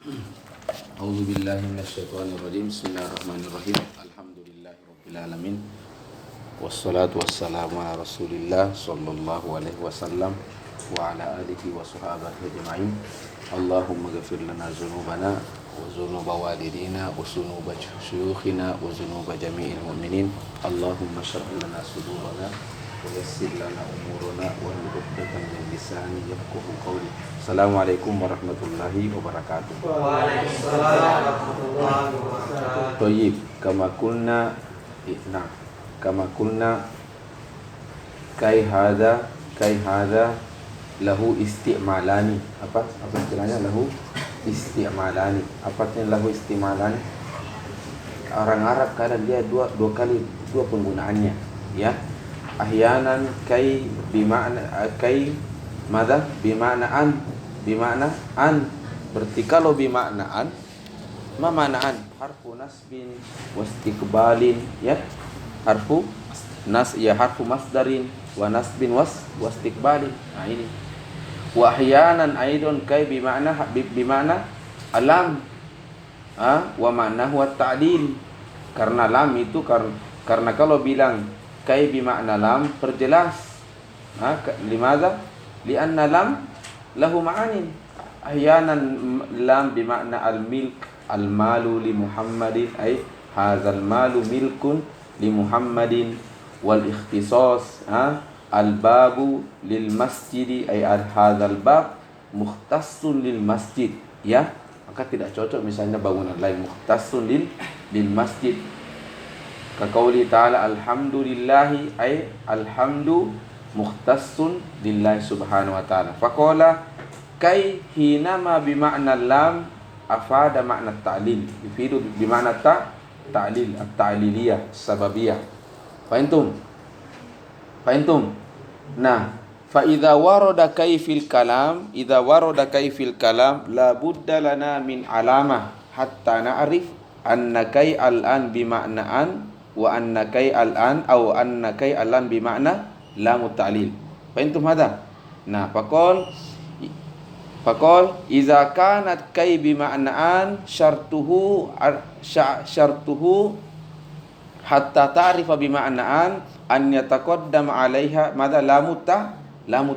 A'udzu billahi minasyaitonir rajim. Bismillahirrahmanirrahim. Alhamdulillahirabbil alamin. Wassalatu wassalamu ala Rasulillah sallallahu alaihi wasallam wa ala alihi wa sahbihi ajma'in. Allahumma ighfir lana dzunubana wa dzunuba walidina wa dzunuba syuyukhina wa dzunuba jami'il mu'minin. Allahumma shrah lana sudurana wa yassir lana umurana wa hlul 'uqdatam min lisani yafqahu qawli. Assalamualaikum warahmatullahi wabarakatuh. Waalaikumsalam warahmatullahi wabarakatuh. Thayyib, kama kulna kai hadza lahu isti'malani. Apa istilahnya lahu isti'malani? Apa artinya lahu isti'malani? Orang Arab kadang dia dua penggunaannya, ya. Ahyanan kai bima'na kai madza bima'na an. Berarti kalau bima'na an, ma ma'naan harfu nasbin wastiqbalin, ya. Harfu masdarin wa nasbin wastiqbalin. Nah ini. Wa ahyanan aidon kai bima'na alam. Wa ma'nahu at-ta'dil. Karena lam itu karena kalau bilang kai bima'na lam perjelas. Limadza? Lianna lam lahu ma'anin. Ahyanan lam bima'na al-milk, al-malu li Muhammadin, ay hadzal malu milkun li Muhammadin. Wal ikhtisas, al-babu lil masjidi, ay hadzal bab mukhtassun lil masjid, ya. Maka tidak cocok misalnya bangunan lain mukhtassun lil masjid. Ka qauli ta'ala alhamdulillahi, ay alhamdu mukhtassun lillahi subhanahu wa ta'ala. Faqala kai hinama bima'na lam afada makna ta'lil, yufidu bima'na ta'lil, at-ta'liliyah, sababiyah. Fahimtum? Nah, fa idza warada kai fil kalam la budda lana min alamah hatta na'rif anna kai al-an bima'na an wa anna kai al-an aw anna kai al-an bima'na lamut ta'lil. Fahimtum hada? Nah, faqal iza kanat kai bima'naan syartuhu hatta ta'rifa bima'naan an yataqaddam 'alaiha madza lamut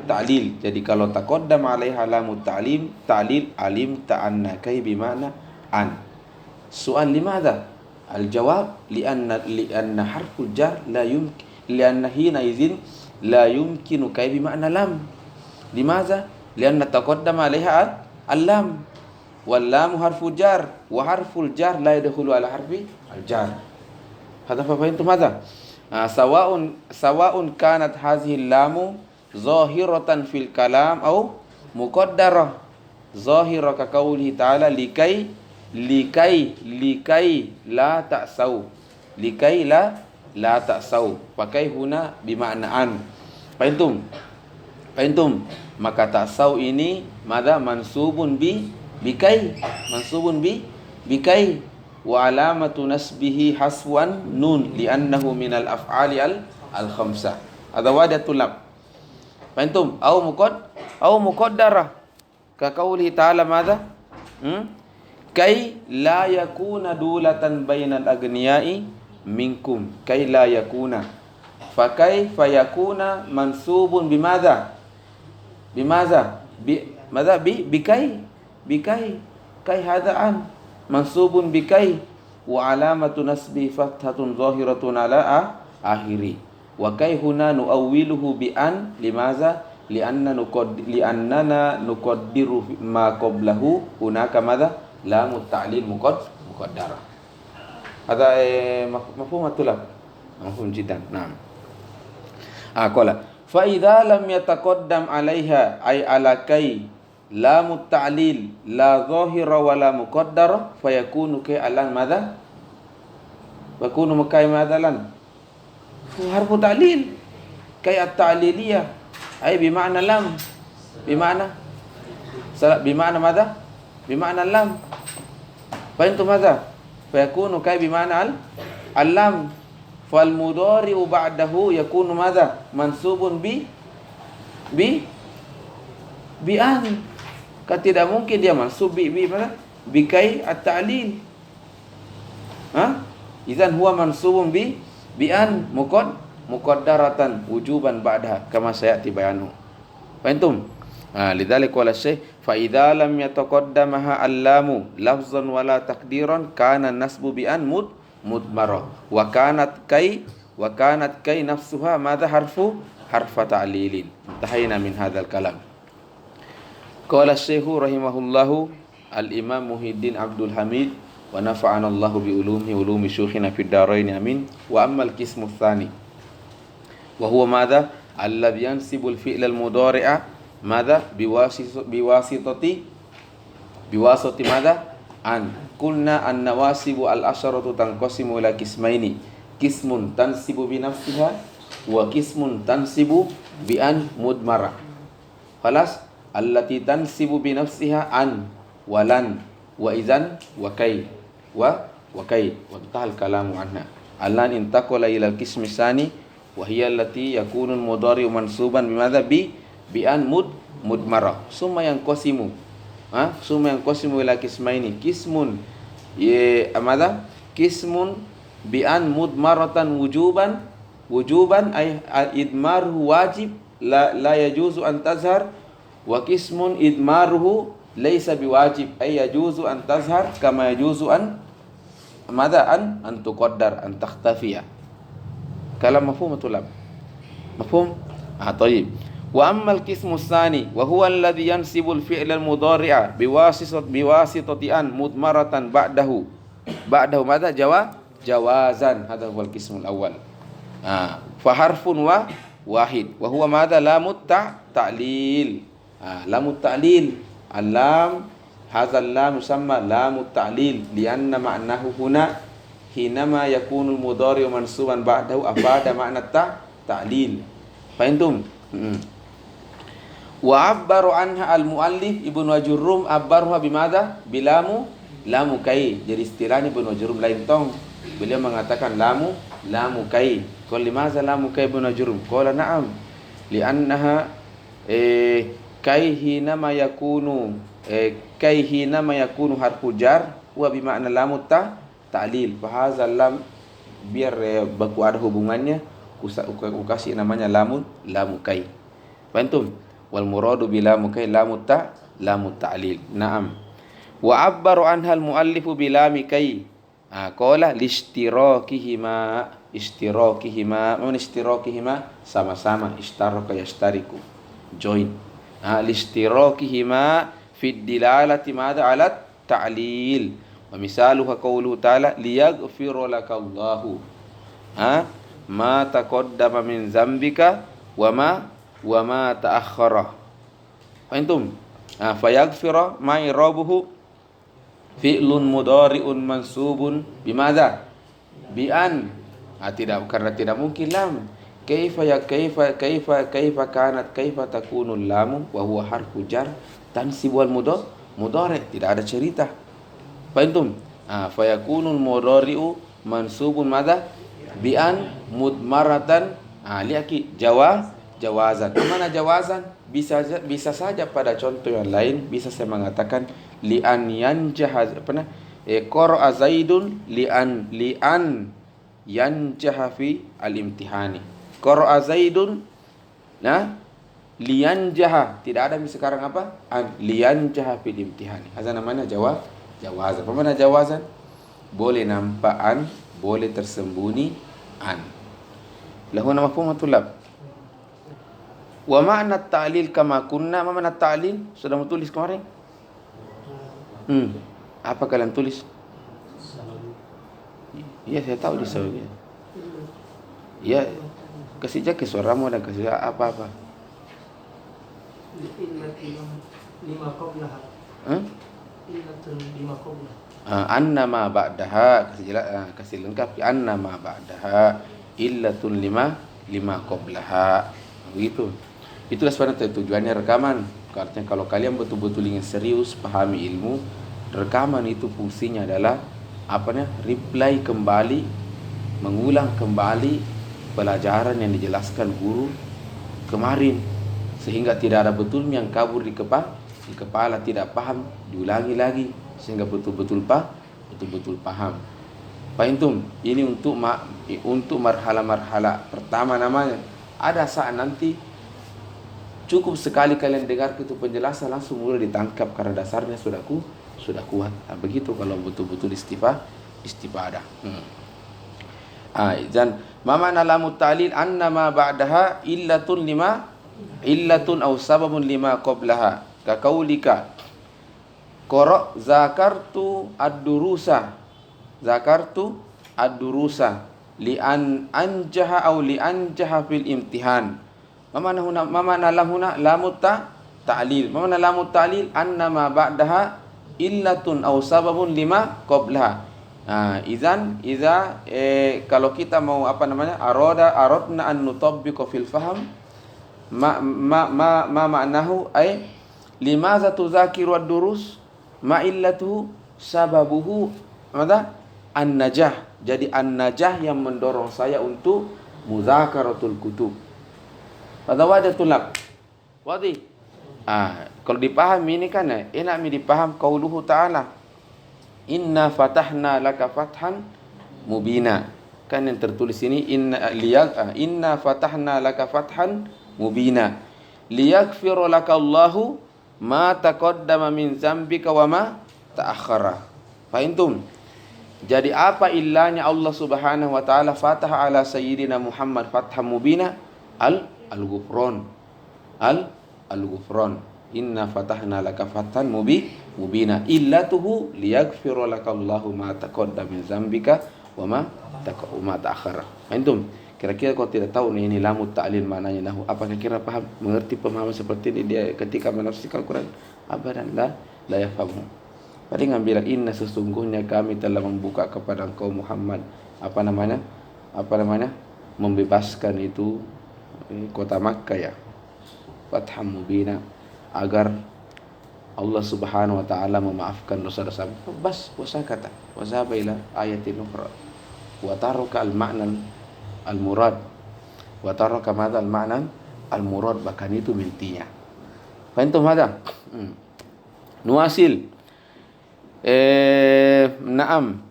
ta'lil. Jadi kalau taqaddam 'alaiha lamut ta'lil alim ta'anna kai bima'na an. Soal limadha? Al-jawab lianna harful jar la yumkin lianna hina izin la yumkinu kai bima'na lam. Limadha? Lianna taqaddama 'alaiha al-lam. Wal lam harfu jar wa harful jar la yadkhulu ala harfi al-jar. Hadha fahimtum hadha? Sawa'un kanat hadhihi al-lamu zahiratan fil kalam aw muqaddarah. Zahira ka qawlihi ta'ala likai la ta'sau. Likai la ta'sau. Pakai huna bima'na an. Fahimtum? Maka ta'sau ini madza mansubun bikai. Mansubun bikai. Wa alamatu nasbihi haswan nun li'annahu minal af'ali al-khamsah. Hadza wadatul lam. Fahimtum? Au muqaddarah. Ka qawlihi ta'ala madza? Kai la yakuna dulatan bainal aghniyai minkum. Kai la yakuna. Fa kaifa yakuna mansubun bimadza? Bikai. Kai hadza an mansubun bikai wa alamatu nasbi fathatun zahiratun ala akhiri. Wa kai huna nuawwiluhu bi an limadza? Li'annana nuqaddiru ma qablahu hunaka madza? Lamut ta'lil muqaddarah. Hadza mafhum atulab. Mafhum jiddan. Naam. Qala fa idza lam yataqaddam 'alaiha ay ala kai lamut ta'lil la zahira wa la muqaddara fayakunu kai alan madza? Fakunu kai madza lan? Harfu ta'lil kai at-ta'liliyah ay bima'na lam. Bima'na madza? Bima'na lam. Fahimtum madza? Fayakunu kai bima'na al-lam. Fal mudhari'u ba'dahu yakunu madza? Mansubun bi an. Kan tidak mungkin dia mansub bi mana? bikai at-ta'lil. Idzan huwa mansubun bi an muqaddaratan wujuban ba'daha kama sayati bayanu. Fahimtum? Lidzalik qala Syekh fa idza lam yataqaddamaha allamu lafzan wala taqdiran kana nasbu bi an mudmarah wa kanat kai nafsuha madha harfa ta'lilin. Tahayna min hadzal kalam. Qala Syekh rahimahullahu al-Imam Muhyiddin Abdul Hamid wa nafa'ana Allahu bi ulumi syukhina fid darain amin. Wa ammal qismu tsani wa huwa madha alladhi yansibu al-fi'l al-mudhari'a madha biwasitati madha an. Qulna an-nawasibu al-asharatu tanqasimu ila qismaini, qismun tansibu bi nafsiha wa qismun tansibu bi an mudmara. Khalas, allati tansibu bi nafsiha an walan wa idzan wa kai wa tahal kalamu anha. Allan intaqala ila al-qismi tsani wa hiya allati yakunu al-mudhari mansuban bimadha bi an mudmara. Summa yanqasimu ila qismaini, qismun madha qismun bi an mudmaratan wujuban ay idmaruhu wajib la yajuzu an tazhar, wa qismun idmaruhu laysa biwajib ay yajuzu an tazhar kama yajuzu an tuqaddar an takhtafiya. Kalam mafhum atau lam? Mafhum? Tayyib. Wa ammal qismu tsani wa huwa alladhi yansibu al-fi'l al-mudhari'a biwasitati an mudmaratan ba'dahu madha jawazan. Hadha huwa al-qismu al-awwal. Fa harfun wahid wa huwa madha lamut ta'lil. Lamut ta'lil. Al-lam hadha al-lam yusamma lamut ta'lil lianna ma'nahu huna hinama yakunu al-mudhari' mansuban ba'dahu afada ma'na ta'lil. Fahimtum? Wa abbaru anha al-muallif Ibnu Wajurrum abbaruha bimadha bilamu kai. Jadi istilah ni Ibnu Wajurrum lain tong. Beliau mengatakan lamu kai. Qul limadza lamu kai Ibnu Wajurrum? Qala na'am li'annaha kai hinama yakunu harfu jar wa bima'na lamu ta'lil. Fa hadzal lam biar baku ada hubungannya ku kasih namanya lamu kai. Fahimtum? Wal muradu bi lamu kai lamu ta'lil. Naam. Wa abbaru anha al muallifu bi lami kai. Qala lishtirakihima. Ishtirakihima sama-sama, ishtaraka yashtariku, join. Lishtirakihima fi dilalati madha ala ta'lil. Wa misaluha qawluhu ta'ala liyaghfira lakallahu ma taqaddama min dzambika wa ma ta'akhkhara. Fahimtum? Fayaghfira ma irabuhu fi'lun mudhari'un mansubun bimadha bi an. Karena tidak mungkin lam. Kaifa kanat kaifa takunu lamu wa huwa harfu jar tansibu al mudhari'. Tidak ada cerita. Fahimtum? Fayakunul mudhari'u mansubun madha bi an mudmaratan. Liaki jawazan. Mana jawazan? Bisa saja pada contoh yang lain bisa saya mengatakan li'an yanjah qara'a zaidun li'an yanjah fi al-imtihani. Qara'a zaidun liyanjah. Tidak ada sekarang apa? Liyanjah fil imtihani. Hadza namanya jawazan. Apa mana jawazan? Boleh nampak an, boleh tersembunyi an. Lahu mafhum tulab. Wa ma'na ta'lil kama kunna. Apa makna ta'lil? Sudah tulis kemarin? Apa kalian tulis? Iya, saya tahu di sawit. Ya, kasih jaket suaramu dan kasih apa-apa. Lima qablaha. Lima qablaha. Annama ba'daha, kasih lengkap. Annama ba'daha illatun lima qablaha. Begitu. Itulah sebenarnya tujuannya rekaman. Artinya kalau kalian betul-betul ingin serius pahami ilmu, rekaman itu fungsinya adalah reply kembali, mengulang kembali pelajaran yang dijelaskan guru kemarin, sehingga tidak ada betul yang kabur di kepala, tidak paham, diulangi lagi. sehingga betul-betul paham. Fahimtum? Ini untuk marhala-marhala pertama namanya. Ada saat nanti cukup sekali kalian dengar itu penjelasan langsung mulai ditangkap karena dasarnya sudah kuat. Nah, begitu kalau betul-betul istifadah. Dan mama lamu ta'lil anna ma ba'daha illatun aw sababun lima qablaha ka qaulika qara zakartu ad-durusa li anjaha aw li anjaha fil imtihan. Mama lam huna lamu ta'lil. Mama lamu ta'lil anna ma ba'daha illatun aw sababun lima qablaha. Kalau kita mau aradna an nutabbiqa fil faham ma ma'nahu ay limaza tuzakiru ad-durus ma illatuhu sababuhu an-najah. Jadi an-najah yang mendorong saya untuk muzakaratul kutub. Pada wadah tulab. Wadi. Kalau dipahami ini kan enak dipaham qauluhu ta'ala. Inna fatahna laka fathan mubina. Kan yang tertulis ini inna fatahna laka fathan mubina. Liyaghfira laka Allahu ma taqaddama min dzambika wa ma ta'akhkhara. Fahimtum? Jadi apa illanya Allah Subhanahu wa taala fatah ala sayyidina Muhammad fatham mubina? Al-ghufran. Al-ghufran. Inna fatahna laka fathan mubina illatuhu liyaghfira laka Allahu ma taqaddama min dzambika wa ma ta'akhkhara. Antum kira-kira kalau tidak tahu ini lamu ta'lil maknanya nahu, apakah kira paham mengerti pemahaman seperti ini dia ketika menafsirkan Al-Qur'an? Abadan la yafhamu. Paling bilang inna sesungguhnya kami telah membuka kepada engkau Muhammad membebaskan itu kota Makkah ya, fatham mubina, agar Allah Subhanahu wa taala memaafkan dosa-dosa. Bas wasakata wa zaba ila ayatin ukhra wa taraka al-ma'na al-murad wa taraka madha al-ma'na al-murad, bahkan itu intinya. Fahimtum hada? Nuasil. Naam.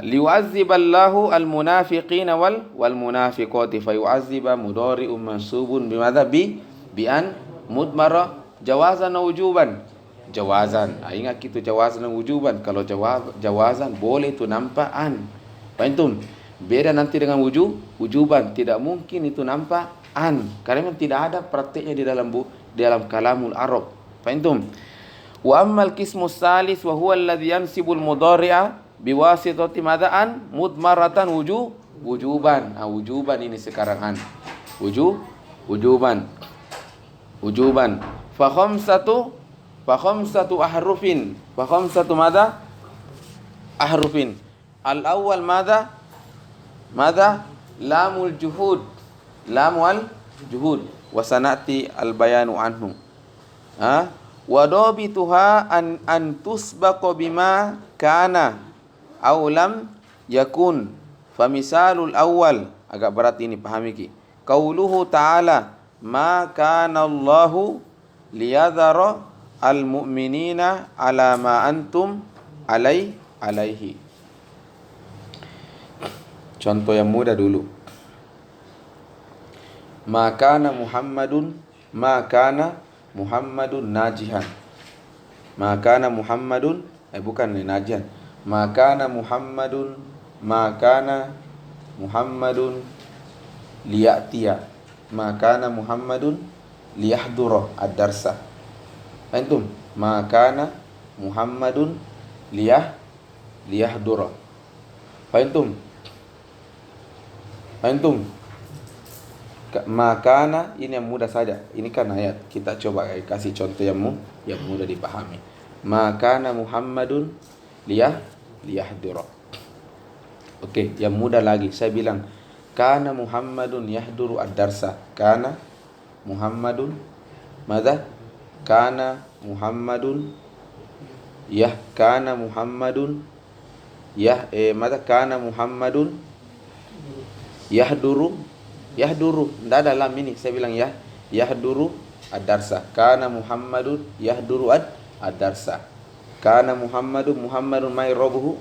Liu'azziballahu al-munafiqina wal munafiqati fayu'azziba mudhari'un mansubun bimadha bi an mudmara jawazan wujuban. Jawazan. Ingat gitu jawazan wujuban. Kalau jawazan boleh itu nampak an. Fahimtum? Beda nanti dengan wujuban. Tidak mungkin itu nampak an. Karena memang tidak ada prakteknya di dalam kalamul Arab. Fahimtum? Wa ammal qismu salis wa huwa alladhi yansibul mudhari'a biwasitati madaan mudmaratan wujuban. Wujuban ini sekarang an. Wujuban. Fa khamsatu ahrufin. Fa khamsatu madha? Ahrufin. Al-awwal madha? Lamul juhud. Lamul juhud. Wa sanati al-bayanu anhu. Wa dabituha an tusbaqa bima kana aw lam yakun. Fa misalul awwal, agak berat ini pahami ki. Qauluhu ta'ala ma kana Allahu liyadhara al-mu'minina ala ma antum alaihi. Contoh yang mudah dulu. Ma kana Muhammadun najihan. Ma kana Muhammadun bukan najihan. Ma kana Muhammadun liya'tiya. Ma kana Muhammadun liyahdura ad-darsa. Antum, ma kana Muhammadun liyahdura. Antum. Makana ini yang mudah saja. Ini kan ayat. Kita coba kasih contoh yang mudah dipahami. Makana Muhammadun liyahdura. Oke, yang mudah lagi. Saya bilang kana Muhammadun yahduru ad-darsa. Kana Muhammadun madza? Kana Muhammadun madza? Kana Muhammadun yahduru. Tidak ada lam ini. Saya bilang yahduru ad-darsa. Kana Muhammadun yahduru ad-darsa. Kana Muhammadun mai robuhu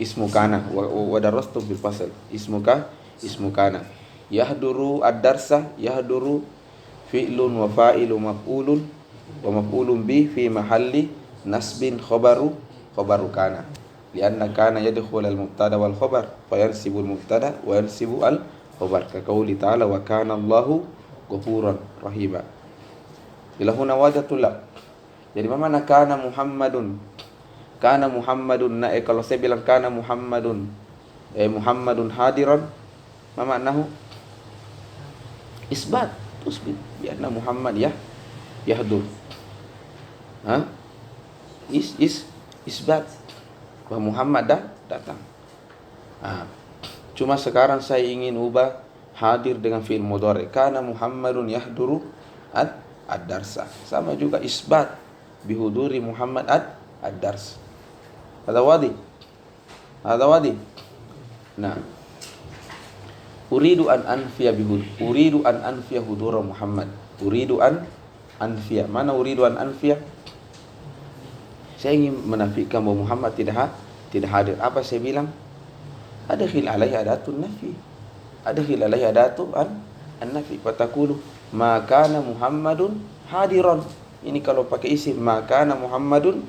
ismu kana wa darastu bil fasl ismu kana. Yahduru ad-darsa, yahduru fi'lun wa fa'ilu maf'ulun wa maf'ulun bi fi mahalli nasbin khabaru kana. Lianna kana yadkhulu al-mubtada wal khabar fa yansibu al-mubtada wa yansibu al-khabar ka qouli ta'ala wa kana Allahu ghafuran rahima. Ila huna wajatul la. Jadi mana kana Muhammadun? Kana Muhammadun kalau saya bilang kana Muhammadun Muhammadun hadiran, ma maknahu? Isbat, tusbit bianna Muhammad yahdur. Isbat bahwa Muhammad datang. Cuma sekarang saya ingin ubah hadir dengan fi'il mudhari. Kana Muhammadun yahduru ad-darsa. Sama juga isbat bihuduri Muhammad ad-dars. Ada wadi. Nah, uridu an anfiya hudura Muhammad. Uridu an anfiya. Mana uridu an anfiya? Saya ingin menafikan bahwa Muhammad tidak hadir. Apa saya bilang? Adkhil alaihi adatun nafi. Adkhil alaihi adatu an-nafi. Fatakulu ma kana Muhammadun hadiran. Ini kalau pakai isim, maka Muhammadun,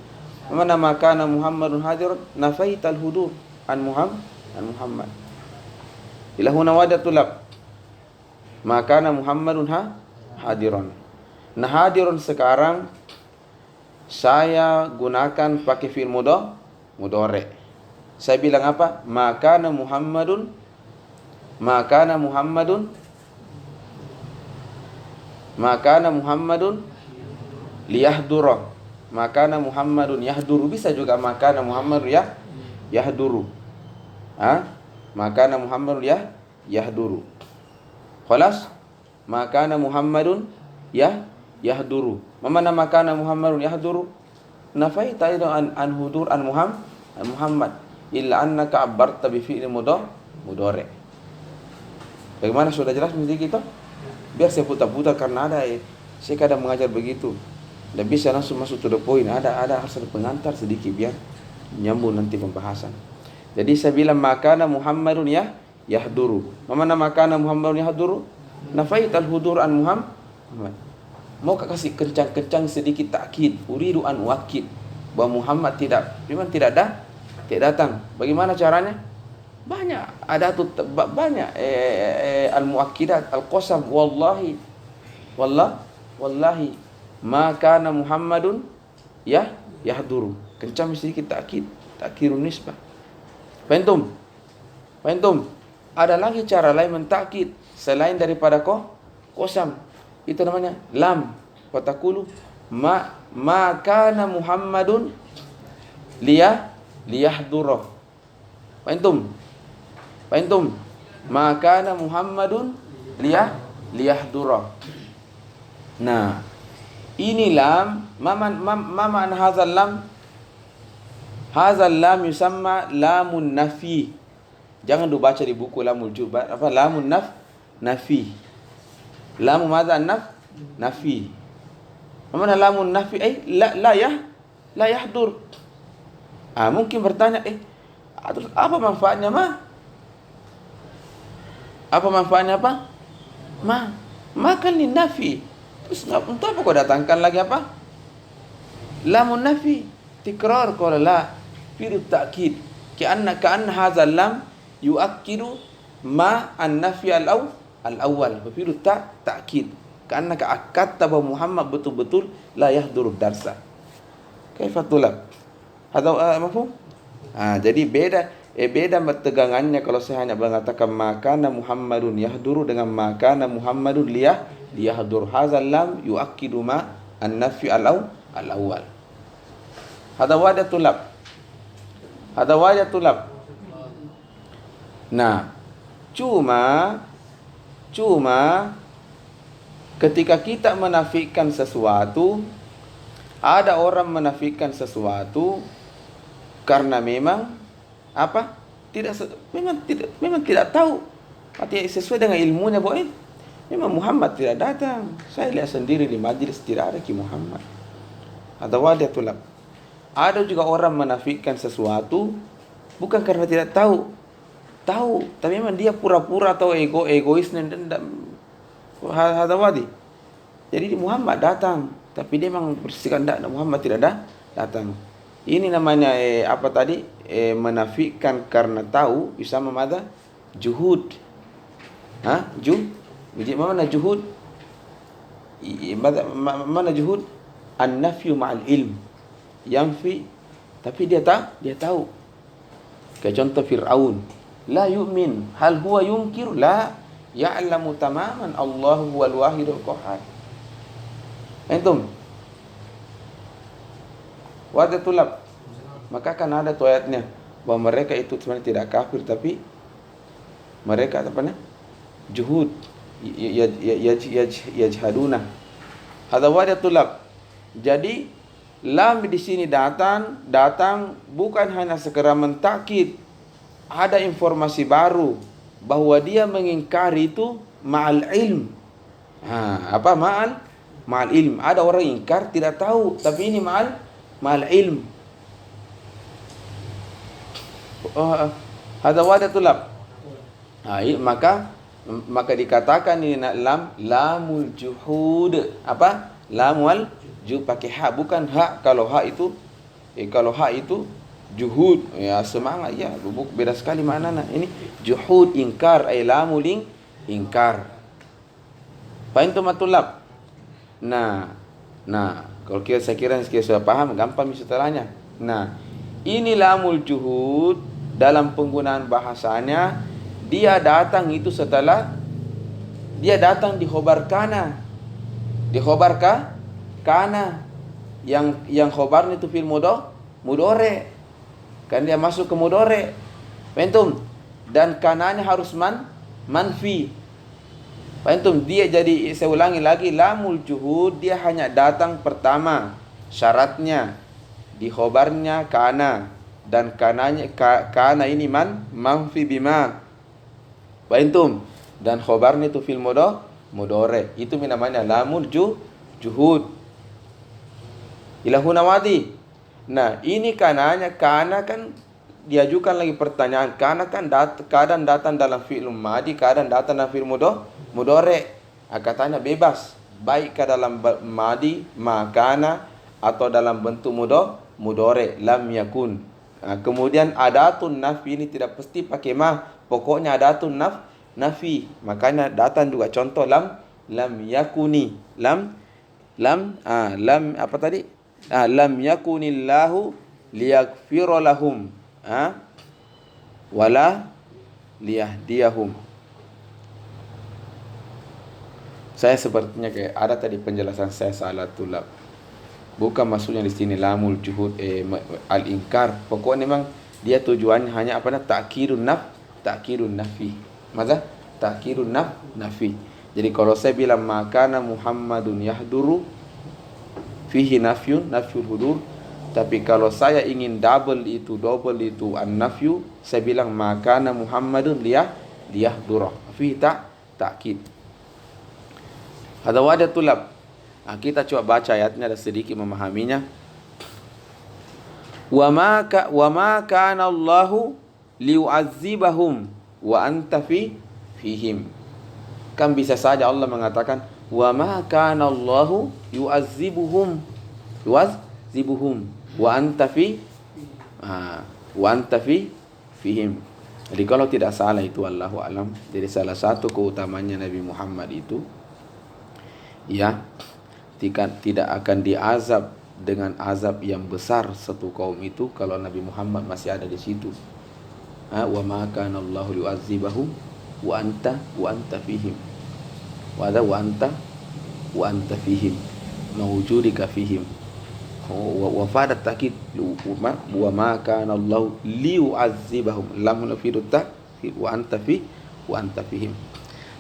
mana maka Muhammadun hadir, nafaital hudur an Muhammad. Ila huna wadatul lab. Maka Muhammadun hadiron. Nah, hadiron sekarang saya gunakan pakai fi'il mudhari. Saya bilang apa? Maka Muhammadun liyahdura. Makana Muhammadun yahduru, bisa juga makana Muhammadun yahduru. Makana Muhammadun yahduru. Khalas? Makana Muhammadun yahduru. Mana makana Muhammadun yahduru? Nafaita an hudur an Muhammad illa annaka abbarta bi fi'il mudhari. Bagaimana, sudah jelas menjadi kita? Biar saya putar-putar karena ada saya kadang mengajar begitu. Dan bisa langsung masuk to the point. Ada harus ada pengantar sedikit biar nyambung nanti pembahasan. Jadi saya bilang makana Muhammadun yahduru. Mana makana Muhammadun yahduru? Nafaital hudur an Muhammad. Mau kasih kencang-kencang sedikit takkid. Uridu an wakid bahwa Muhammad memang tidak datang. Bagaimana caranya? Banyak banyak al-muakkidat, al-qasam, wallahi ma kana Muhammadun yahduru. Kencang sedikit takkirun nisbah. Faham? Ada lagi cara lain mentakkid selain daripada qasam. Itu namanya lam. Fatakulu ma kana Muhammadun liyahdura. Faham? Ma kana Muhammadun liyahdura. Nah, ini lam. Ma'an hadzal lam? Hadzal lam yusamma lamun nafi. Jangan dibaca di buku lamul jubat. Apa lamun nafi? Lamu madza nafi. Mana lamun nafi? La yahdur. Mungkin bertanya, terus apa manfaatnya Apa manfaatnya Makan ni nafi. Terus untuk apa kau datangkan lagi apa? Lamun nafi. Tikrar qala la. Fi'il ta'kid. Ka'anna hadzal lam yu'akkidu ma an-nafi al-awwal. Fi'il ta'kid. Ka'anna ka'akkata bahwa Muhammad betul-betul la yahduru darsa. Kaifa tulab? Hadza mafhum? Jadi beda tegangannya kalau saya hanya mengatakan makana Muhammadun yahduru dengan makana Muhammadun liyahdur. Hadzal lam yu'akkidu ma an-nafi al-awwal. Hadza wajah tulab. Nah, cuma ketika kita menafikan sesuatu, ada orang menafikan sesuatu karena memang apa? Memang tidak tahu. Artinya sesuai dengan ilmunya bahwa memang Muhammad tidak datang. Saya lihat sendiri di majlis tidak ada Ki Muhammad. Ada wajah tulab. Ada juga orang menafikan sesuatu bukan karena tidak tahu. Tahu, tapi memang dia pura-pura atau egois dan dendam. Hada wadi. Jadi Muhammad datang, tapi dia memang bersihkan Muhammad tidak datang. Ini namanya apa tadi? Menafikan karena tahu, bisa memada juhud. Mana juhud? Mana juhud? An-nafyu ma'al ilm. Yanfi, tapi dia tahu. Kayak contoh Fir'aun, la yu'min, hal huwa yunkir, la ya'lamu tamaman Allahu huwal wahidul qahhar. Antum wadah tulab, maka kan ada tu ayatnya bahwa mereka itu sebenarnya tidak kafir, tapi mereka apa namanya? Juhud, yajhaduna. Ada wadah tulab. Jadi lam di sini datang bukan hanya sekedar mentakid, ada informasi baru bahwa dia mengingkari itu ma'al ilm. Apa ma'al ilm? Ada orang ingkar tidak tahu, tapi ini ma'al ilm. Hada wadah tulab. Maka dikatakan ini lamul juhud. Apa? Lamul juhud pakai ha, bukan ha. Kalau ha itu juhud, ya semangat ya, beda sekali maknanya. Ini juhud ingkar, ay lamul ingkar. Fahim tu matulab. Nah, kalau saya kira sudah paham, gampang setelahnya. Nah, ini lamul juhud dalam penggunaan bahasanya, dia datang itu setelah dia datang dikhobarkana. Kana yang khobarnya itu fil mudore. Kan dia masuk ke mudore. Pentum, dan kananya harus manfi. Pentum, dia jadi, saya ulangi lagi, lamul juhud dia hanya datang pertama, syaratnya di khobarnya kana, dan kana ini manfi bima. Pentum, dan khobarnya itu fil mudore. Itu namanya lamul juhud. Ilahuna wadi. Nah, ini kana kan diajukan lagi pertanyaan. Kana kan kadang datang dalam fi'il madi, kadang datang dalam fi'il mudore. Katanya bebas, baik ke dalam madi makana atau dalam bentuk mudore lam yakun. Kemudian adatun nafi ini tidak pasti pakai pokoknya adatun nafi. Makanya datang juga contoh lam yakuni. Lam apa tadi? Lam yakunillahu liyaghfira lahum wala liyahdiyahum. Saya sepertinya kayak ada tadi penjelasan saya salah tulab. Bukan maksudnya di sini lamul juhud al-inkar. Pokoknya memang dia tujuannya hanya apa? Ta'kirun nafi. Masa? Ta'kirun nafi. Jadi kalau saya bilang makana Muhammadun yahduru fihi nafyul hudur, tapi kalau saya ingin double itu an-nafyu, saya bilang makana Muhammadun liyahdura fihi ta'kid. Ada wadah tulab. Kita coba baca ayatnya dan sedikit memahaminya. Wa ma kana Allahu liyu'adzibahum wa anta fihim. Kan bisa saja Allah mengatakan wa ma kana Allahu yu'azzibuhum wa anta fihim. Jadi kalau tidak salah itu Allahu alam. Jadi salah satu keutamanya Nabi Muhammad itu ya tidak akan diazab dengan azab yang besar satu kaum itu kalau Nabi Muhammad masih ada di situ. Wa ma kana Allahu yu'adzibahum wa anta fihim. Wa anta fihim mawjudika fihim. Wa fadat takid wa ma kana Allah liyu'adzibahum lam nufidu ta'kid wa anta fihim.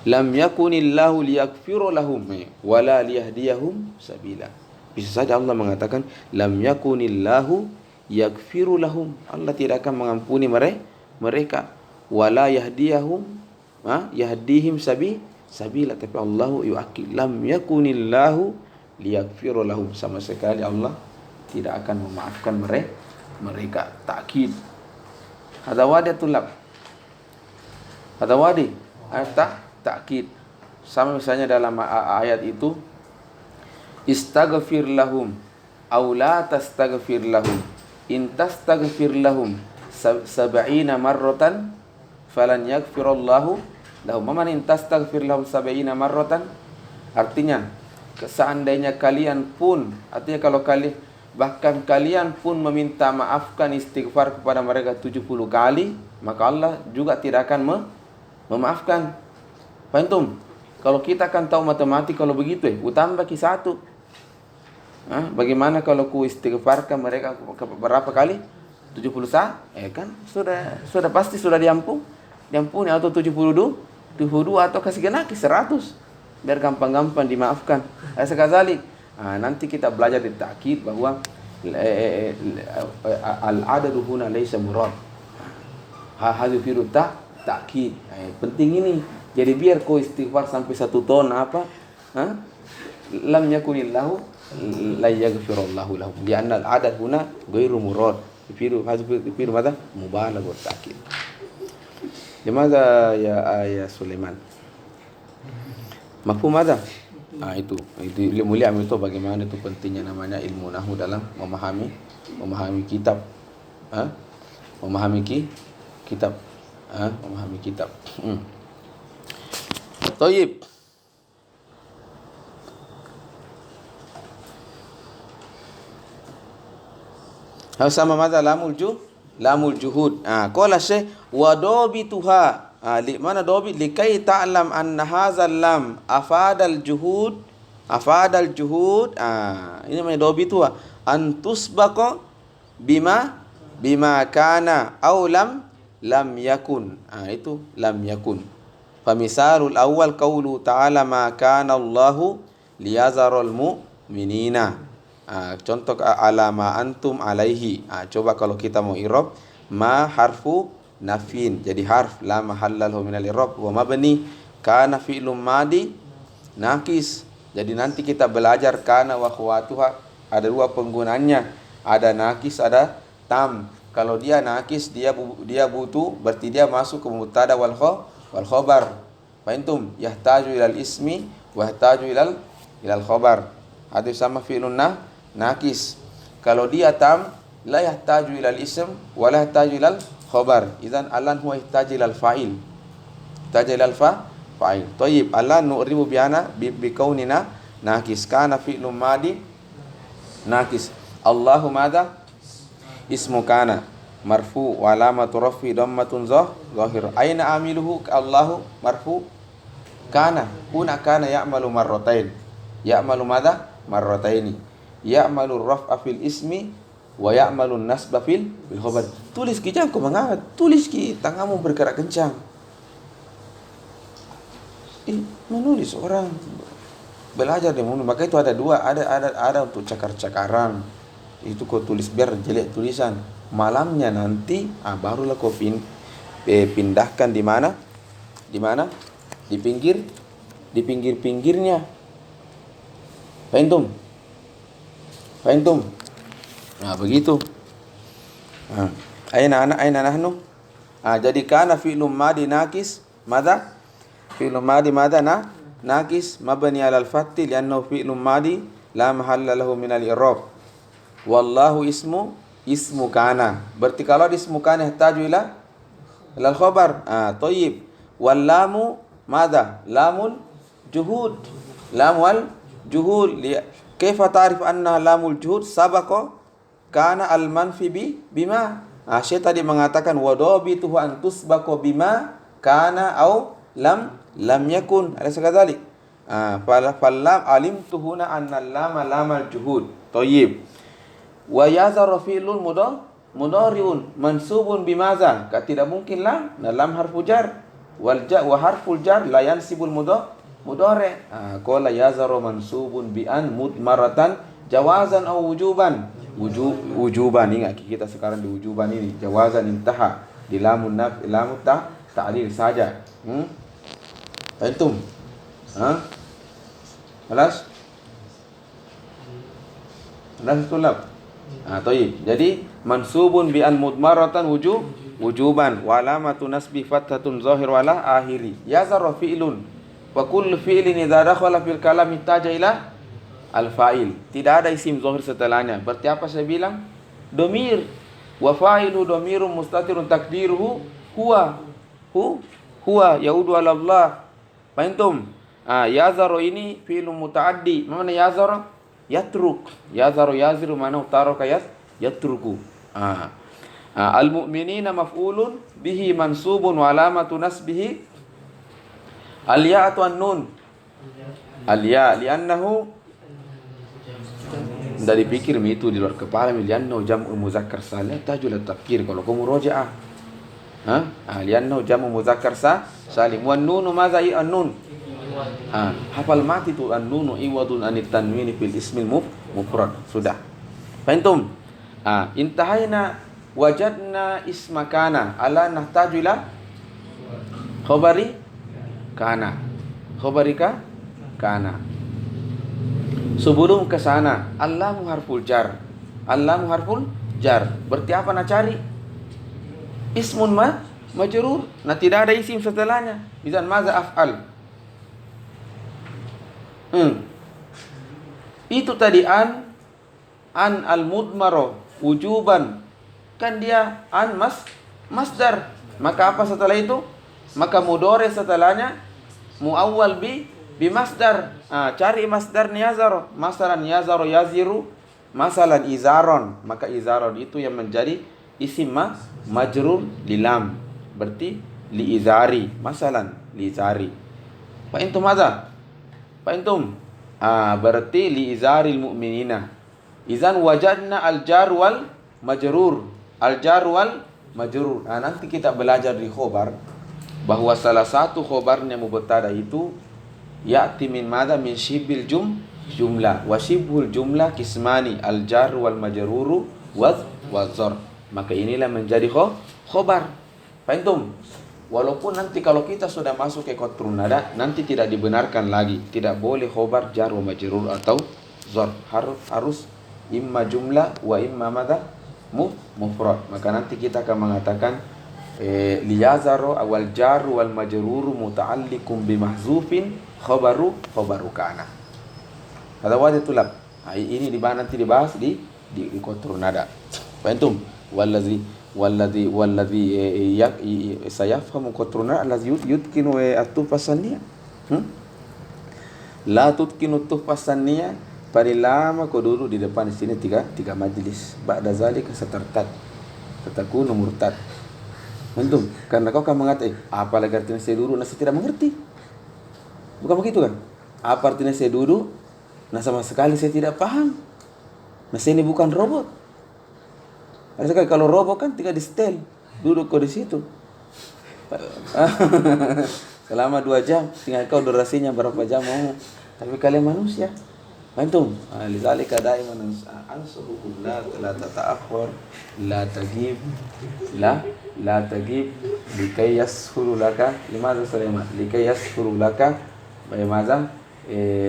Lam yakunillahu liyaghfira lahum wa la liyahdiyahum sabila. Bisa saja Allah mengatakan lam yakunillahu yaghfiru lahum, Allah tidak akan mengampuni mereka, wala yahdihum sabila, tapi Allah yu'akid lam yakunillahu liyaghfira lahum, sama sekali Allah tidak akan memaafkan mereka. Takkid. Hada wadi tulab. Hada wadi takkid. Sama misalnya dalam ayat itu, istaghfir lahum aw la tastaghfir lahum in tastaghfir lahum 70 marratan falan yaghfirallahu lahum. Man in tastaghfir lahum 70 marratan, artinya seandainya kalian pun, artinya kalau bahkan kalian pun meminta maafkan istighfar kepada mereka 70 kali, maka Allah juga tidak akan memaafkan. Faham? Kalau kita kan tahu matematik kalau begitu utambah ki 1. Bagaimana kalau ku istighfarkan mereka berapa kali? 70 kan sudah pasti sudah diampuni atau 72 atau kasih genaki 100 biar gampang-gampang dimaafkan. Sekali nanti kita belajar di takkid bahwa al-adadu huna laysa murad. Hadhihi fi takkid. Penting ini. Jadi biar kau istighfar sampai 1 ton lam yakunillahu la yaghfirullahu lahum lianna al-adad huna ghairu murad. Firu mada mubalagh wa ta'kid. Limadha ya Sulaiman? Mafhum ada? Itu mulia itu bagaimana itu pentingnya namanya ilmu nahwu dalam memahami kitab. Memahami kitab. Tayyib. Sama mata lamul juhud. Qala Syekh wa dabituha. Mana dobit? Likai ta'lam anna hadzal lam afadal juhud. Ini namanya dobit tu an tusbaqa bima kana aw lam yakun. Itu lam yakun. Famisalul awal qawlu ta'ala ma kana Allahu liyazaral mu'minina. Contoh ala ma antum alaihi. Coba kalau kita mau i'rab, ma harfu nafin, jadi harf la mahalla lahu minal i'rab, wa mabni kana fi'lum madi nakis. Jadi nanti kita belajar kana wa akhwatuha ada 2 penggunaannya, ada nakis ada tam. Kalau dia nakis dia butuh, berarti dia masuk ke mubtada wal khabar. Fahimtum? Yahtaju ilal ismi wa yahtaju ilal khabar. Ada sama fi'lun nakis. Kalau dia tam la yahtaju ilal ism wa la yahtaju ilal khabar. Idzan alan huwa yahtaju ilal fa'il. Yahtaju ilal fa'il. Thayyib, alan nu'ribu bi kaunina nakis. Kana fi'lun madi nakis. Allahu madza? Ismu kana marfu wa alamatu rafi dhammatun zahir. Aina amiluhu? Allahu marfu kana. Huna kana ya'malu marratain. Ya'malu madza? Marrataini. Ya'malu raf'a fil ismi wa ya'malu nasba fil khabar. Tulis ki jangan kau mengangkat. Tulis ki, tanganmu bergerak kencang. Menulis orang belajar dia menulis. Maka itu ada 2, ada untuk cakar-cakaran. Itu kau tulis biar jelek tulisan. Malamnya nanti barulah kau pindahkan di mana? Di pinggirnya. Fahimtum? Begitu. Aina nahnu? Jadi kana fi'lum madi nakis, madza? Fi'lum madi madza nakis mabni 'ala al-fathi li'annahu fi'lum madi la mahalla lahu min al-i'rab. Wallahu ismu kana. Berarti kalau ismu kana yahtaju ila al-khabar. Thayyib. Wal lamu madza? Lamul juhud. Lamul juhud. Kaifa ta'rif anna lamul juhud sabaqa kana al-manfi bima? Syekh tadi mengatakan wadabituhu an tusbaqa bima kana au lam yakun. Ada sekali. Fallam alimtuhuna anna lama lamal juhud. Thayyib. Wa yazar fi'lun mudhari'un mansubun bimaza? Tidak mungkin lam harfu jar wa harful jar la yansibul mudhari. Qala yazaru mansubun bi an mudmaratan jawazan aw wujuban. Wujuban. Ingat kita sekarang di wujuban ini. Jawazan intaha di lamun ta'lil saja. Antum? Malas tulab. Toib. Jadi mansubun bi an mudmaratan wujuban wa alamatu nasbi fathatun zahir wala akhiri. Yazara fi'lun wa kullu fi'lin idza dakhala fil kalam ihtaja ila al fa'il. Tidak ada isim zahir setelahnya. Berarti apa saya bilang? Domir. Wa fa'ilu domirun mustatirun takdiruhu huwa. Huwa yaudu ala Allah. Fahimtum? Yazaro ini fi'lun muta'addi. Mana yazaro? Yatruk. Yazaro yaziru mana taraka yatruku. Al-mu'minina maf'ulun bihi mansubun wa alamatu nasbihi al-ya'atu an-nun. Al-ya' li'annahu dari pikir itu di luar kepala li'annahu jam'u muzakkar salim tajul at-tafkir kalau kamu rojaah. Li'annahu jam'u muzakkar salim wan nunu madza an-nun. Hafal mati tu an-nunu iwadun anit tanwini fil ismil mufrad. Sudah. Fahimtum? Intahaina wajadna isma kana ala nahtaju ila khabari kana. Khabarika kana. Sebelum ke sana, allamu harful jar. Allamu harful jar. Berarti apa nak cari? Ismun majrur. Nah, tidak ada isim setelahnya. Misal maza af'al. Itu tadi an al-mudmaro wujuban. Kan dia an masdar. Maka apa setelah itu? Maka mudore setelahnya muawwal bi masdar. Cari masdarnya yazaro. Masalan yazaro yaziru, masalan izaron. Maka izaron itu yang menjadi isim majrur li lam. Berarti li izari. Masalan li izari. Fa intum madza? Fa intum berarti li izaril mu'minina. Izan wajadna al-jar wal majrur. Al-jar wal majrur. Nanti kita belajar di khobar bahwa salah satu khobarnya mubtada itu ya'ti min madza min shibil jumlah wa shibhul jumlah kismani al-jar wal majruru wa zar. Maka inilah menjadi khobar. Fahimtum? Walaupun nanti kalau kita sudah masuk ke qatrun nada, nanti tidak dibenarkan lagi. Tidak boleh khobar jar wa majrur atau zar. Harus imma jumlah wa imma madza mufrad. Maka nanti kita akan mengatakan liyazaro awal jar wal majrur muta'alliqun bi mahzufin khabaru kana. Ada wajib tulab. Ini nanti dibahas di qatrun nada. Fahimtum? Walladhi sayafhamu qatruna allazi yutkinu at-tuhfas saniyah. La tutkinu at-tuhfas saniyah. Parilama kau duduk di depan di sini tiga majlis. Ba'da zalika satartad. Fatakunu murtad. Antum, karena kau akan mengatakan apa lagi artinya saya duduk, saya tidak mengerti. Bukan begitu kan? Apa artinya saya duduk? Sama sekali saya tidak paham. Saya ini bukan robot. Ada sekali kalau robot kan tinggal di setel, duduk kau di situ. Selama 2 jam, tinggal kau durasinya berapa jam mau. Tapi kalian manusia. Antum, lizalika daiman ansurukum la tata'akhir, la tagib likai yashuru laka. Limadha Sulaiman? Likai yashuru laka bagaimana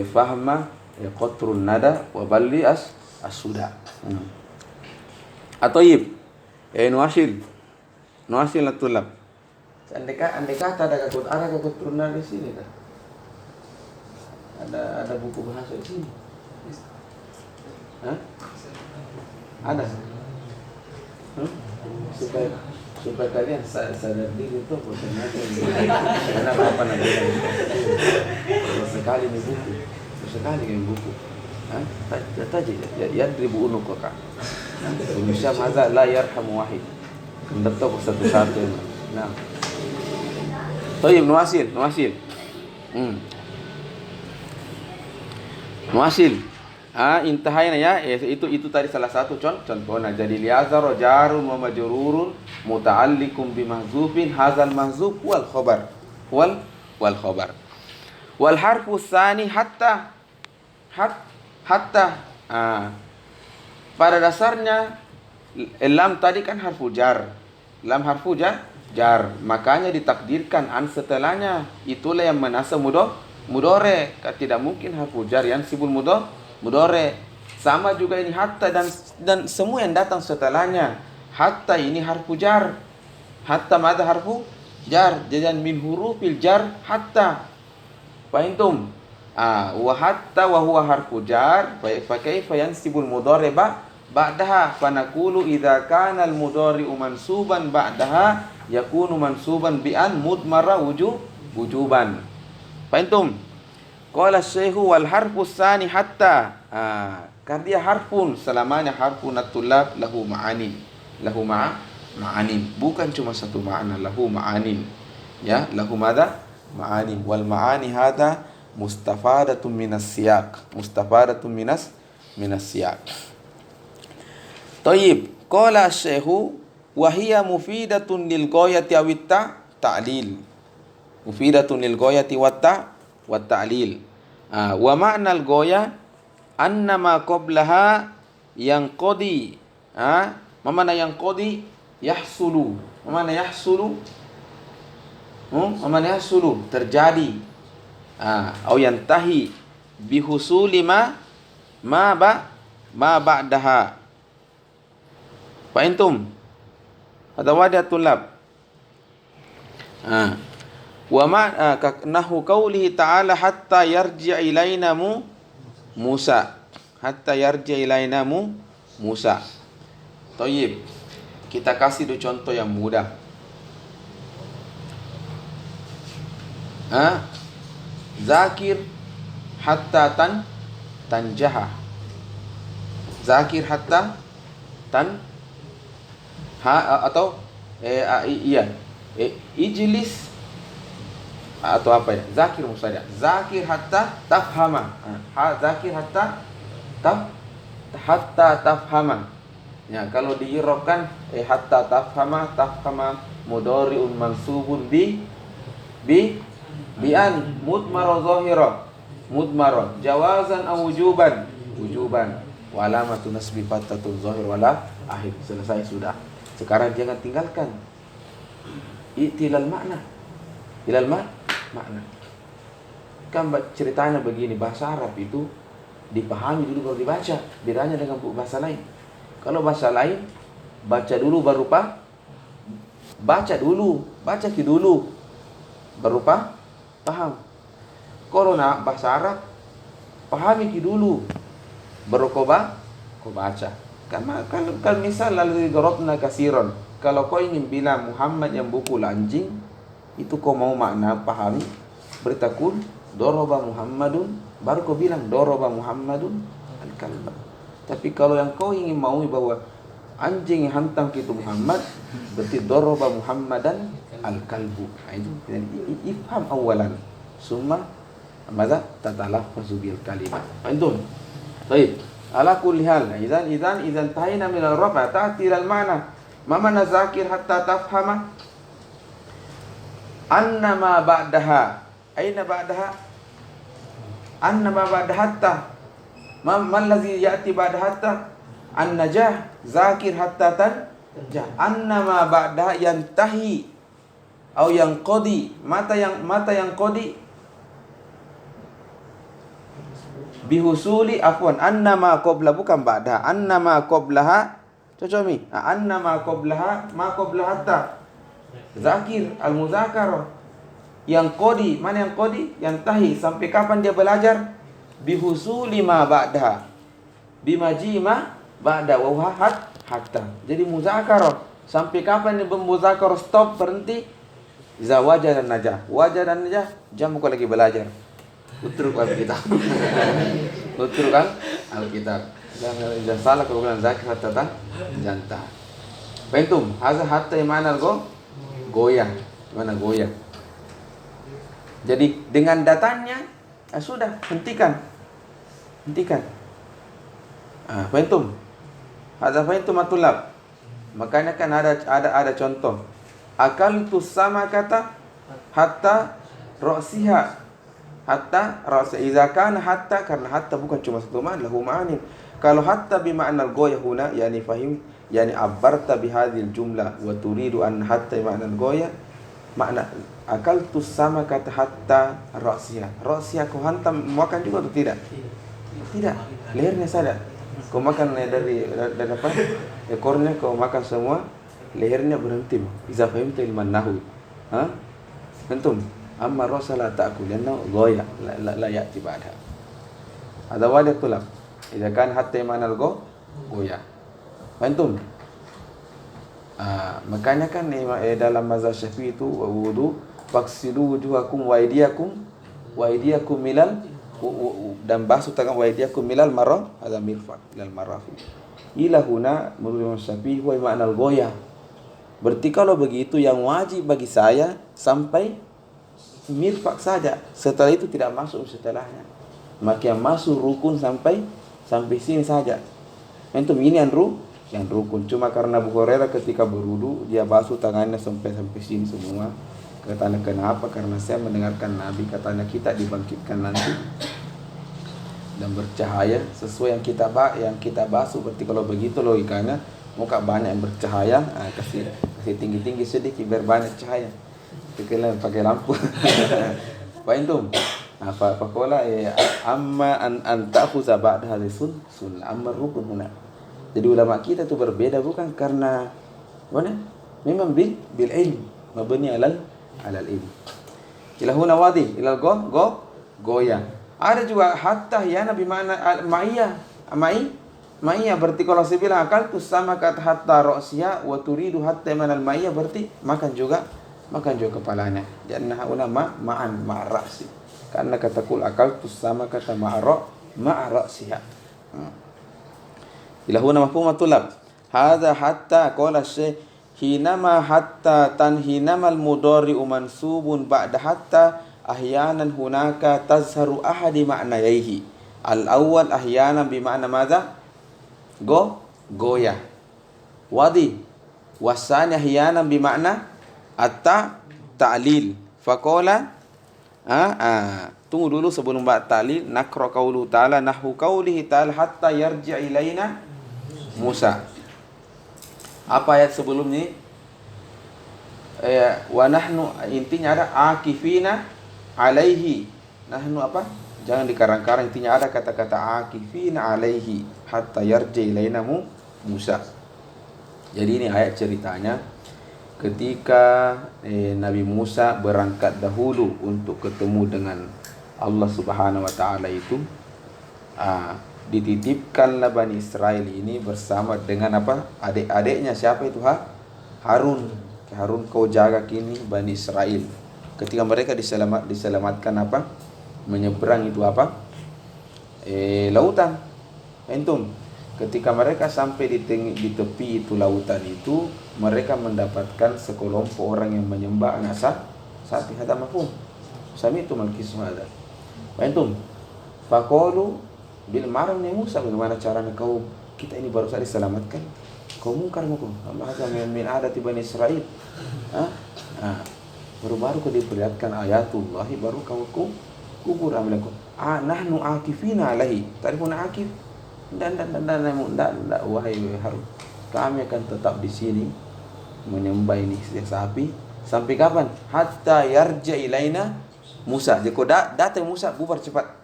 fahma qatrun nada wa balli as-suda. Atoyib, nuasil latulab. Andai kata ada qatrun nada di sini kan? Ada buku bahasa di sini. Ada. Supaya kalian sadar diri itu ternyata kenapa apa nanti sekali nih buku, sekali nih buku. Tadi yadribu unuka. Indonesia maza la yarhamu wahid. Kendatok satu-satu. Nah. Toyib nuasil. Nuasil. Intahayna ya, itu tadi salah satu contohnya. Jadi liyazaro jarun wa majrurun muta'alliqun bi mahzufin hadzal mahzuf wal khabar. Wal khabar. Wal harfu tsani hatta. Pada dasarnya lam tadi kan harfu jar. Lam harfu jar. Makanya ditakdirkan an setelahnya. Itulah yang menasab mudore. Tidak mungkin harfu jar yang sibul mudore. Sama juga ini hatta dan semua yang datang setelahnya. Hatta ini harfu jar. Hatta mada harfu jar. Jadi min hurufil jar hatta. Fahimtum? Wa hatta wa huwa harfu jar. Fa kaifa yansibul mudhari ba'daha? Fa naqulu idza kana al mudhari'u mansuban ba'daha yakunu mansuban bi an mudmara wujuban. Fahimtum? Qala syekhu wal harfu tsani hatta. Kan dia harfun, selamanya harfun at-tullab lahu ma'anin. Lahu ma'anin. Bukan cuma satu makna, lahu ma'anin. Ya, lahu madza? Ma'anin. Wal ma'ani hadza mustafadatun minas siyaq. Mustafadatun minas siyaq. Thayyib, qala syekhu wa hiya mufidatun lil ghayati awit ta'lil. Mufidatun lil ghayati wat ta'lil. Wa ma'na al ghaya annama qablaha yanqadi. Mana yanqadi? Yahsulu. Mana yahsulu? Mana yahsulu? Terjadi. Au yantahi bihusuli ma ba'daha. Fa antum hada wadatul lab. Wa ma nahu qaulihi ta'ala hatta yarji' ilaina Musa. Hatta yarji' ilaina Musa. Thayyib. Kita kasih dulu contoh yang mudah. Zakir hatta tanjaha. Zakir hatta atau ijlis atau apa ya? Zakir musada. Zakir hatta tafhama. Zakir hatta tafhama. Ya, kalau diirobkan hatta tafhama mudhari'un mansubun bi an mudmara zahira. Mudmara jawazan aw wujuban. Wa alamatu nasbi fattatul zahir wala akhir. Selesai sudah. Sekarang jangan tinggalkan itilal makna. Ilal makna. Kan ceritanya begini, bahasa Arab itu dipahami dulu baru dibaca. Bedanya dengan bahasa lain. Kalau bahasa lain baca dulu baru baca dulu baru paham. Kalau bahasa Arab pahami dulu baru kau baca. Kan misal lalu darabna kasiron. Kalau kau ingin bilang Muhammad yang bukul anjing, itu kau mau makna pahami, bertakul daraba Muhammadun, baru kau bilang daraba Muhammadun al-kalba. Tapi kalau yang kau ingin mau bahwa anjing yang hantam itu Muhammad, berarti daraba Muhammadan al-kalbu. Itu ifham awalan, summa madza tatalaffazu bil kalimat. Antum. Baik. Ala kulli hal. Idzan tahina min al-rafa ta'ti ila al-ma'na. Ma mana zakir hatta tafhama annama ba'daha. Aina ba'daha? Annama ba'da hatta. Ma allazi ya'ti ba'da hatta? An-najah. Zakir hatta tanjah. Annama ba'daha yantahi au yanqadi. Mata yang qadi? Bihusuli afwan annama qabla, bukan ba'da. Annama qablaha cocomi. Annama qablaha ma qabla hatta. Zakir al-muzakarah. Yang qadi, mana yang qadi? Yang tahi, sampai kapan dia belajar? Bihusuli ma ba'da. Bimaji ma ba'da wa hatta. Jadi muzakarah. Sampai kapan dia bermuzakarah? Stop, berhenti. Iza wajah dan najah. Wajah dan najah, jam kau lagi belajar. Utruk Alkitab. Utruk Alkitab. Jangan salah kalau bilang zakir hatta janta. Bentum, hatta mana goyang. Mana goyang. Jadi dengan datanya sudah hentikan. Bentum. Bentum matulab. Makanya kan ada contoh. Akaltu sama kata hatta ra'siha. Hatta rasa idza kana hatta, karena hatta bukan cuma satu makna, lahu ma'ani. Kalau hatta bima'na al-ghaya huna yani fahim yani abbarta bihadhil jumlah wa turidu an hatta bima'na al-ghaya, makna akaltu sama kata hatta ra'siha. Ra'siha ku hantam makan juga atau tidak? Tidak. Lehernya saja. Kau makan dari apa? Ekornya kau makan semua, lehernya berhenti. Iza fahimta ilman nahu. Ha? Antum, amma rasa la ta'kul lianna goya la ya'ti ba'da. Ada wajah tulab. Idza kan hatta iman goya. Antum. Makanya kan dalam mazhab Syafi'i itu wudu faksilu wujuhakum wa aydiyakum milal dan basuh tangan wa aydiyakum milal marrah ada mirfaq ilal marafiq. Ila huna menurut Imam Syafi'i huwa ma'na al-ghayah. Berarti kalau begitu yang wajib bagi saya sampai mirfaq saja. Setelah itu tidak masuk setelahnya. Maka yang masuk rukun sampai sini saja. Itu ini yang rukun. Cuma karena Abu Hurairah ketika berwudu dia basuh tangannya sampai sini semua. Katanya kenapa? Karena saya mendengarkan Nabi katanya kita dibangkitkan nanti dan bercahaya sesuai yang kita basuh. Berarti kalau begitu logikanya muka banyak yang bercahaya, kasih tinggi sedikit biar banyak cahaya. Kalian pakai lampu. Pak Intum. Apa pola amma an ta'khuza ba'da hadhihi sunnah amma rukun huna. Jadi ulama kita itu berbeda bukan karena mana? Memang bil ilm mabni alal ilm. Ila huna wadi ila goya. Ada juga hatta yana bimana ma'iyah berarti kalau saya bilang akal tu sama kata hatta ra'siyah wa turidu hatta mana al-ma'iyah berarti makan juga kepalanya. Jangan ulama ma'rasi. Karena kata kul akal tu sama kata ma'rasiha. Ila huna mafhumatul lab. Hadza hatta qala syekh hinama hatta tanhinamal mudhari'u mansubun ba'da hatta ahyanan hunaka tazharu ahadi ma'nayaihi. Al-awwal ahyanan bima'na madza? Goya. Wadi. Wasani ahyanan bima'na ta'lil. Faqala tunggu dulu sebelum ba'd ta'lil nakra qaulu ta'ala nahwu qaulihi ta'ala hatta yarji' ilaina Musa. Apa ayat sebelumnya? Wa nahnu intinya ada akifina alaihi. Nahnu apa? Jangan dikarang-karang, intinya ada kata-kata akifina alaihi hatta yarji ilaina Musa. Jadi ini ayat ceritanya ketika Nabi Musa berangkat dahulu untuk ketemu dengan Allah Subhanahu wa taala itu dititipkanlah Bani Israel ini bersama dengan apa? Adik-adiknya siapa itu? Harun. Harun kau jaga kini Bani Israel. Ketika mereka diselamatkan apa? Menyeberang itu apa? Lautan. Entum. Ketika mereka sampai di tepi itu lautan itu, mereka mendapatkan sekelompok orang yang menyembah anak sapi. Hada mafhum. Sami itu malkismu ada. Entum. Faqalu bil maram ni Musa, bagaimana caranya kau kita ini baru saja diselamatkan, kau mungkar mukum maka min adat Bani Israel. Baru kau diperlihatkan ayatullah baru kau kubur amlaku. Nahnu akifina alaihi. Tarifun akif dan wahai Harun, kami akan tetap di sini menyembah ini sapi sampai kapan? Hatta yarja ilaina Musa. Jika datang Musa bubar cepat.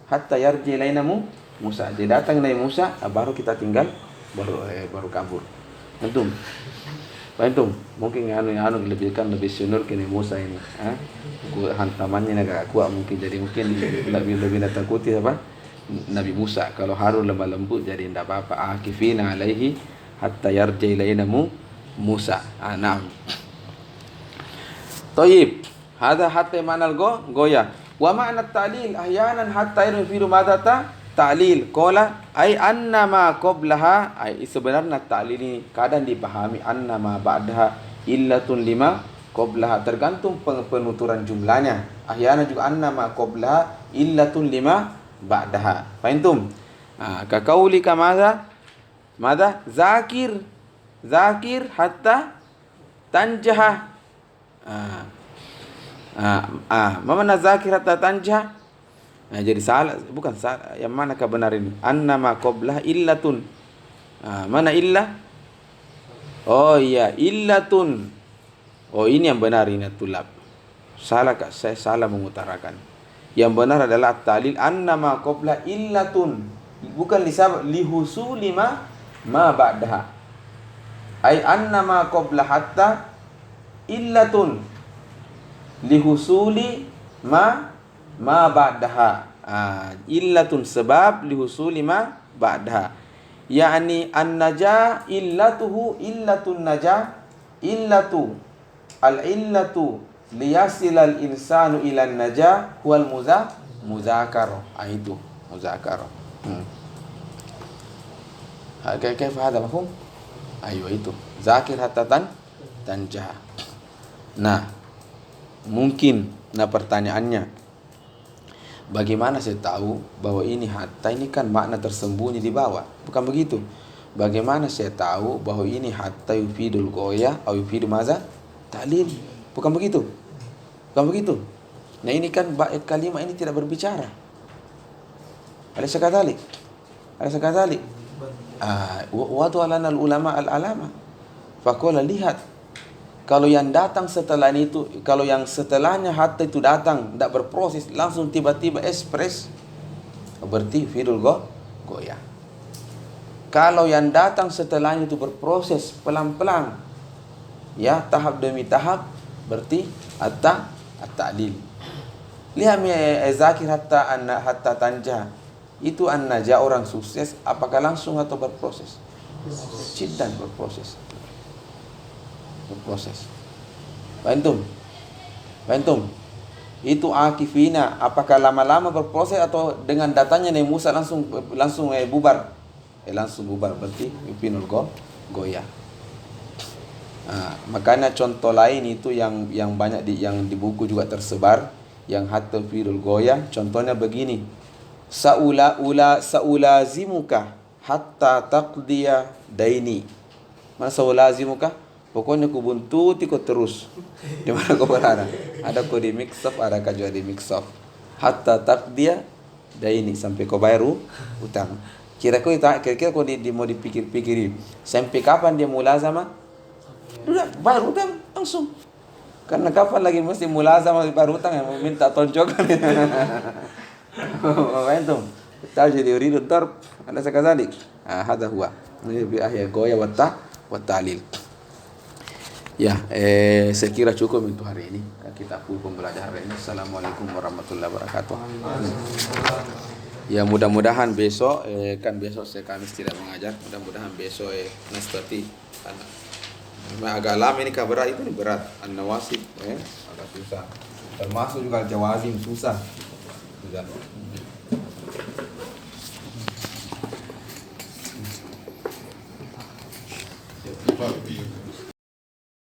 Hatta yarji ilaina Musa. Dia datang dari Musa, baru kita tinggal, baru kabur. Antum, mungkin lebih senior kini Musa ini. Hantamannya agak kuat mungkin, jadi mungkin lebih takuti apa? Nabi Musa. Kalau Harun lemah lembut, jadi tidak apa-apa. Akifina alaihi hatta yarji ilaina Musa. Naam. Tayyib. Hada hatta manal goya. Wa ma'na ta'lil ahyanan hatta yufidu madza ta'lil qala ay annama qablaha ay sebenarnya ta'lil ini kadang dipahami annama ba'daha illatun lima qablaha tergantung penuturan jumlahnya. Ahyanan juga annama qablaha illatun lima ba'daha. Fahimtum? Ka qaulika madza zakir hatta tanjaha. Mana zakir hatta tanjah? Jadi salah, bukan salah. Yang mana kebenar ini? Annama qablah illatun. Mana illah? Oh iya, illatun. Oh ini yang benar ini tulab. Salah kak, saya salah mengutarakan. Yang benar adalah ta'lil annama qablah illatun. bukan lisabab, lihusuli ma ba'daha. Ai anna ma qabla hatta illatun lihusuli ma ba'daha. Illatun sebab lihusuli ma ba'daha. Yani an-najah illatuhu illatun najah, illatu al-illatu liyasilal insanu ilan najah huwal muzakarah. Itu muzakarah. Kayfa hada mafhum? Ayo itu. Zakir hatta tanjah. Nah, mungkin pertanyaannya, bagaimana saya tahu bahwa ini hatta ini kan makna tersembunyi di bawah? Bukan begitu. Bagaimana saya tahu bahwa ini hatta yufidul ghoyah atau yufidu maza? Ta'lil. Bukan begitu. Bukan begitu. Nah, ini kan kalimat ini tidak berbicara. Alaysa kadzalik? Wadu alana ulama al-alama. Faqala, lihat, kalau yang datang setelah itu, kalau yang setelahnya hatta itu datang tidak berproses, langsung tiba-tiba ekspres, berarti fidul goyah. Kalau yang datang setelahnya itu berproses pelan-pelan, ya, tahap demi tahap, berarti at-ta'lil. Lihat zakir hatta tanjah. Itu an-najah, orang sukses, apakah langsung atau berproses? Jiddan berproses. Bantum. Itu akifina, apakah lama-lama berproses atau dengan datanya Nabi Musa langsung bubar? Langsung bubar, berarti yupinul goyah. Makanya contoh lain itu yang banyak yang di buku juga tersebar, yang hatta fidul goyah. Contohnya begini. Saulazimuka hatta taqdiya daini. Mana saulazimuka? Pokoknya ku buntuti kau terus. Di mana kau berada? Ada kau di mixof, ada kau juga di mixof. Hatta taqdiya daini, sampai kau bayar utang. Kira-kira kau mau dipikir-pikirin. Sampai kapan dia mulazamah? Udah bayar utang langsung. Karena kapan lagi mesti mulazamah bayar utang, yang minta tonjokan. Antum tahu jadi uridu darb ada sekali. Hada huwa bi ahya goya wa ta'lil. Ya, saya kira cukup untuk hari ini. Kita pembelajaran hari ini. Assalamualaikum warahmatullahi wabarakatuh. Ya, mudah-mudahan besok kan besok saya Kamis tidak mengajar. Mudah-mudahan besok nastati agak lama ini berat, itu berat. An-nawasib agak susah. Termasuk juga jawazim susah. Sudah.